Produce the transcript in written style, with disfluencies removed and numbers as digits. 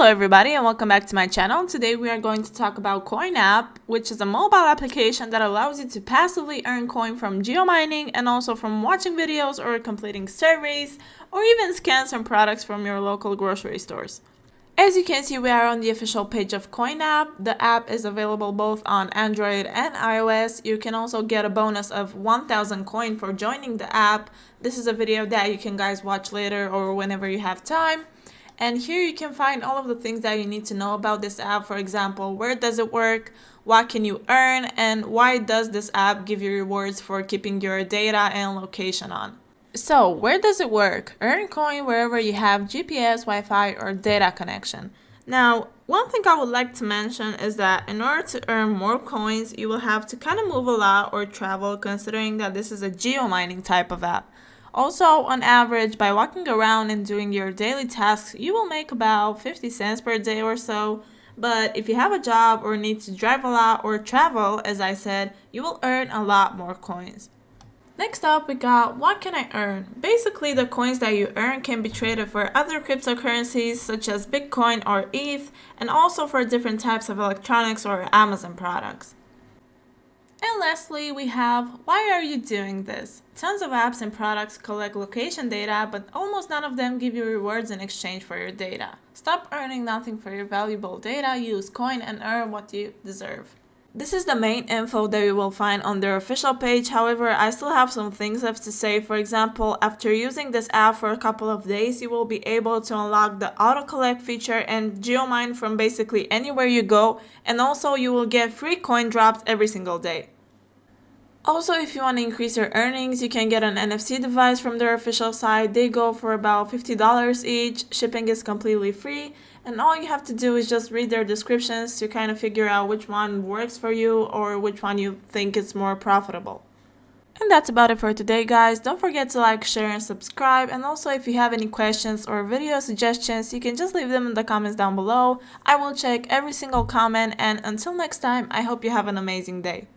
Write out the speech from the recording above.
Hello everybody and welcome back to my channel. Today we are going to talk about Coinapp, which is a mobile application that allows you to passively earn coin from geomining and also from watching videos or completing surveys or even scan some products from your local grocery stores. As you can see, we are on the official page of Coinapp. The app is available both on Android and iOS. You can also get a bonus of 1000 coin for joining the app. This is a video that you can guys watch later or whenever you have time. And here you can find all of the things that you need to know about this app. For example, where does it work, what can you earn, and why does this app give you rewards for keeping your data and location on. So, where does it work? Earn coin wherever you have GPS, Wi-Fi, or data connection. Now, one thing I would like to mention is that in order to earn more coins, you will have to kind of move a lot or travel, considering that this is a geomining type of app. Also, on average, by walking around and doing your daily tasks, you will make about 50 cents per day or so. But if you have a job or need to drive a lot or travel, as I said, you will earn a lot more coins. Next up, we got what can I earn? Basically, the coins that you earn can be traded for other cryptocurrencies such as Bitcoin or ETH, and also for different types of electronics or Amazon products. And lastly, we have why are you doing this? Tons of apps and products collect location data, but almost none of them give you rewards in exchange for your data. Stop earning nothing for your valuable data, use coin and earn what you deserve. This is the main info that you will find on their official page. However, I still have some things left to say. For example, after using this app for a couple of days, you will be able to unlock the auto collect feature and geomine from basically anywhere you go, and also you will get free coin drops every single day. Also, if you want to increase your earnings, you can get an NFC device from their official site. They go for about $50 each. Shipping is completely free, and all you have to do is just read their descriptions to kind of figure out which one works for you or which one you think is more profitable. And that's about it for today, guys. Don't forget to like, share, and subscribe. And also, if you have any questions or video suggestions, you can just leave them in the comments down below. I will check every single comment, and until next time, I hope you have an amazing day.